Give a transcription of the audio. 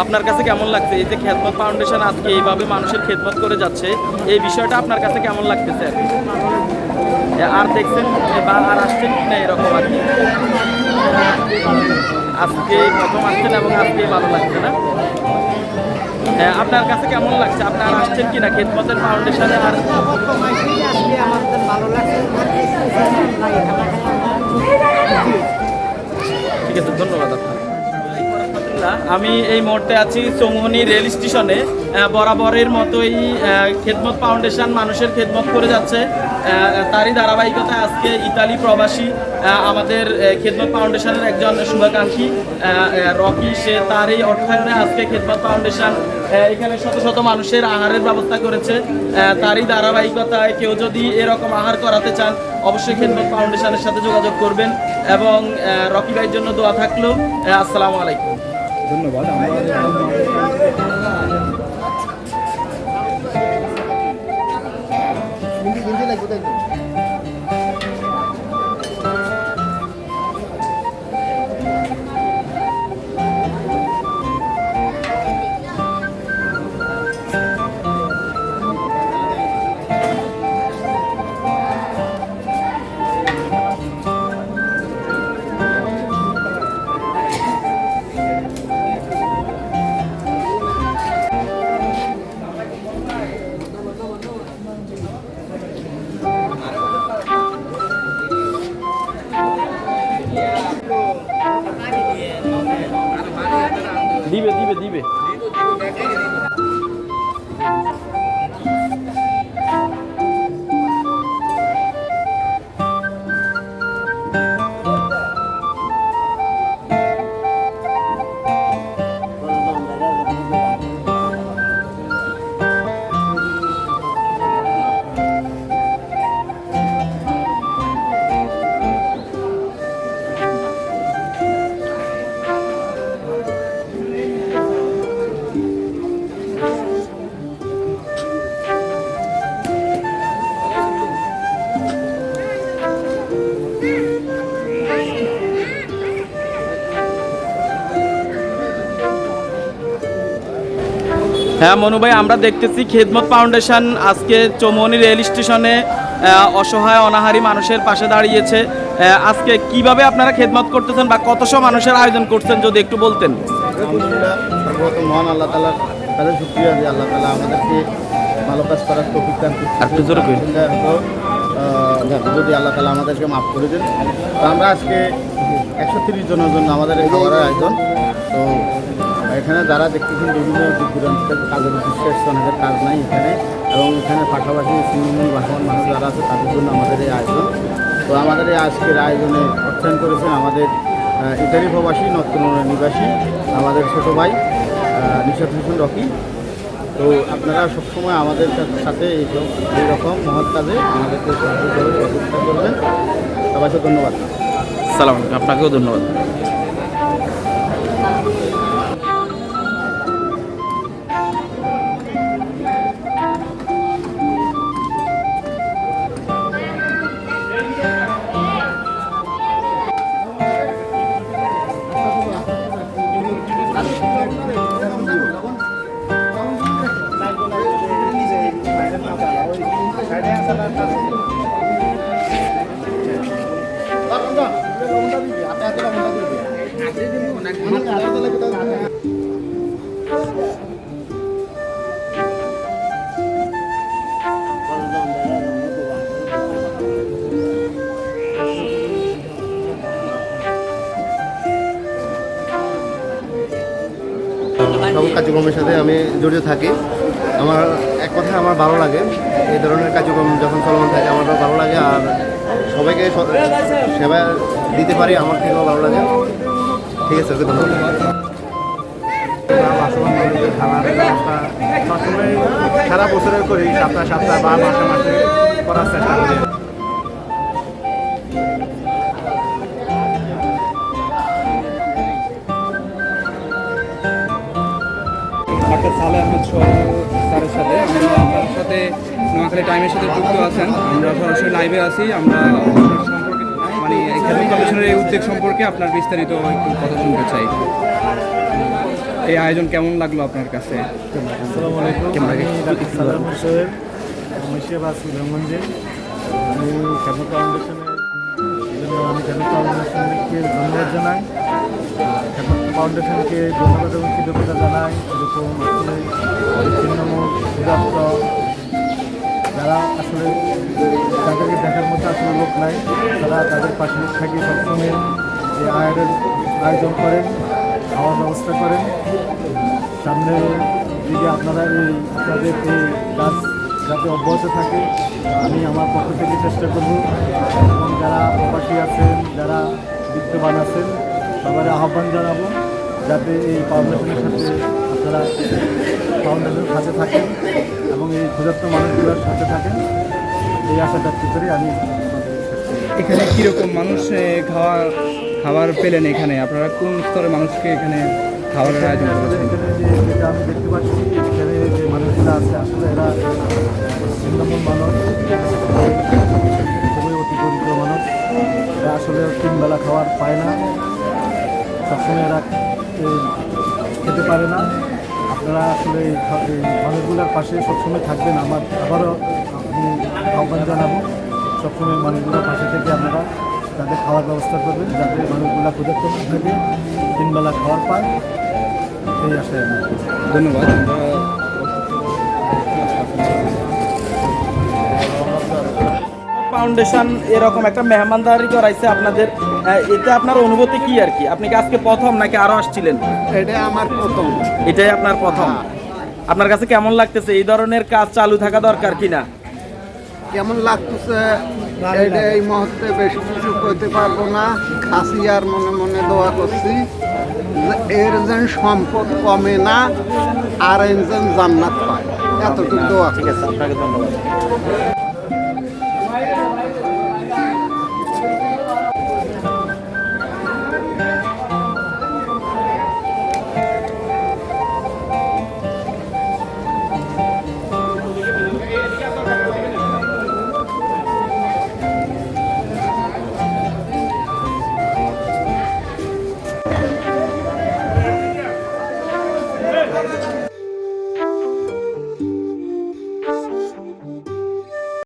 আপনার কাছে কেমন লাগছে এই যে খেদমত ফাউন্ডেশন আজকে এইভাবে মানুষের খেদমত করে যাচ্ছে, এই বিষয়টা আপনার কাছে কেমন লাগতেছে আর কি? আর দেখছেন বা আর আসছেন কি না এরকম আর কি? আজকে প্রথম আসছেন এবং আজকে ভালো লাগছে না? আপনার কাছে কেমন লাগছে? আপনার আসছেন কিনা খেদমতের ফাউন্ডেশনে? আর ঠিক আছে, ধন্যবাদ আপনার। আমি এই মুহূর্তে আছি চৌমুহনী রেল স্টেশনে। বরাবরের মতোই খেদমত ফাউন্ডেশন মানুষের খেদমত করে যাচ্ছে। তারই ধারাবাহিকতায় আজকে ইতালি প্রবাসী আমাদের খেদমত ফাউন্ডেশনের একজন শুভাকাঙ্ক্ষী রকি, সে তার এই অর্থায়নে আজকে খেদমত ফাউন্ডেশন এখানে শত শত মানুষের আহারের ব্যবস্থা করেছে। তারই ধারাবাহিকতায় কেউ যদি এরকম আহার করাতে চান অবশ্যই খেদমত ফাউন্ডেশনের সাথে যোগাযোগ করবেন এবং রকি ভাইয়ের জন্য দোয়া থাকলো। আসসালামু আলাইকুম। ধন্যবাদ। দিবে দিবে দিবে। হ্যাঁ মনু ভাই, আমরা দেখতেছি খেদমত ফাউন্ডেশন আজকে চৌমুহনী রেল স্টেশনে অসহায় অনাহারী মানুষের পাশে দাঁড়িয়েছে। আজকে কিভাবে আপনারা খেদমত করতেছেন বা কতশো মানুষের আয়োজন করছেন যদি একটু বলতেন। আলহামদুলিল্লাহ, সর্বপ্রথম মহান আল্লাহ তাআলার কাছে শুকরিয়া যে আল্লাহ তাআলা আমাদেরকে ভালো কাজ করার তৌফিক দান যদি আল্লাহ তাআলা আমাদেরকে মাফ করে দেন। তো আমরা আজকে 130 জনের জন্য আমাদের এই খাবারের আয়োজন। তো এখানে যারা দেখতেছেন বিভিন্ন দূর দূরান্ত থেকে কাজের উদ্দেশ্যে এসছে, অনেকের কাজ নাই এখানে, এবং এখানে পাশাপাশি সিনেমী ভাষণ মানুষ যারা আছে তাদের জন্য আমাদের এই আয়োজন। তো আমাদের এই আজকের আয়োজনে অর্থায়ন করেছেন আমাদের ইতালি প্রবাসী নতুন নিবাসী আমাদের ছোটো ভাই নিশাত হোসেন রকি। তো আপনারা সবসময় আমাদের সাথে এইরকম মহৎ কাজে আমাদেরকে সহযোগিতা করবেন। সবাইকে ধন্যবাদ। সালাম আলাইকুম। আপনাকেও ধন্যবাদ। সব কার্যক্রমের সাথে আমি জড়িত থাকি। আমার এক কথায় আমার ভালো লাগে এই ধরনের কার্যক্রম যখন চলমান থাকে, আমারও ভালো লাগে, আর সবাইকে সেবা দিতে পারি আমার থেকেও ভালো লাগে। ঠিক আছে, ওকে ধন্যবাদ। খাবার ব্যবস্থা সবসময় সারা বছরের করি, সপ্তাহে বা মাসে মাসে করার চেষ্টা করি। ডাক্তার সালেহ আহমেদ স্যারের সাথে আমার সাথে নোয়াখালী টাইমের সাথে যুক্ত আছেন। আমরা সরাসরি লাইভে আছি। আমরা সম্পর্কে মানে খেদমত কমিশনের এই উদ্যোগ সম্পর্কে আপনার বিস্তারিত একটু কথা শুনতে চাই। এই আয়োজন কেমন লাগলো আপনার কাছে? আসসালামু আলাইকুম, আমি ডাক্তার সালাম হোসেন, মুর্শিদাবাদ সুন্দরগঞ্জে। আমি খেদমত ফাউন্ডেশনের আমি খেদমত ফাউন্ডেশনকে ধন্যবাদ জানাই। খেদমত ফাউন্ডেশনকে ধন্যবাদ এবং কৃতজ্ঞতা জানাই। এরকম আসলে ছিন্নমূল ক্ষুধার্ত যারা আসলে তাদেরকে দেখার মতো আসলে লোক নাই, তারা তাদের পাশে থাকি সবসময় এই আয়োজন করেন, খাওয়ার ব্যবস্থা করেন। সামনে দিকে আপনারা আপনাদের এই কাজ যাতে অব্যাহত থাকে আমি আমার পক্ষ থেকে চেষ্টা করব। এবং যারা প্রবাসী আছেন, যারা বিত্তবান আছেন, সবার আহ্বান জানাবো যাতে এই ফাউন্ডেশনের সাথে আপনারা ফাউন্ডেশনের সাথে থাকেন এবং এই ক্ষুধার্ত মানুষগুলোর সাথে থাকেন, এই আশা ব্যক্ত করে আমি এখানে কীরকম মানুষ খাবার পেলেন? এখানে আপনারা কোন স্তরের মানুষকে এখানে খাবারের আয়োজন করেছেন? এখানে যেটা আমি দেখতে পাচ্ছি, এখানে যে মানুষগুলো আছে আসলে এরা ছিন্নমূল মানুষ, খুবই অতি দরিদ্র মানুষ। এরা আসলে 3 বেলা খাবার পায় না, সবসময় এরা খেতে পারে না। আপনারা আসলে এই মানুষগুলোর পাশে সবসময় থাকবেন। আমার আবারও আমি আহ্বান জানাবো, সবসময় মানুষগুলোর পাশে থেকে আপনারা তাদের খাওয়ার ব্যবস্থা করবেন, যাতে মানুষগুলো ক্ষুধার্ত না থাকে, 3 বেলা খাবার পায়, এই আশায় আমি। ধন্যবাদ। ফাউন্ডেশন এরকম একটা মেহমানদারি করাইছে আপনাদের, এতে আপনার অনুভূতি কি আর কি? আপনি কি আজকে প্রথম নাকি আরো আসছিলেন? এটা আমার প্রথম। এটাই আপনার প্রথম। আপনার কাছে কেমন লাগতেছে? এই ধরনের কাজ চালু থাকা দরকার কিনা? কেমন লাগতেছে এটা এই মুহূর্তে বেশি কিছু করতে পারবো না। খাসি আর মনে মনে দোয়া করছি যে এর যেন সম্পদ কমে না, আর এর যেন জান্নাত পায়, এতটুকু দোয়া। ঠিক আছে, আপনাকে ধন্যবাদ।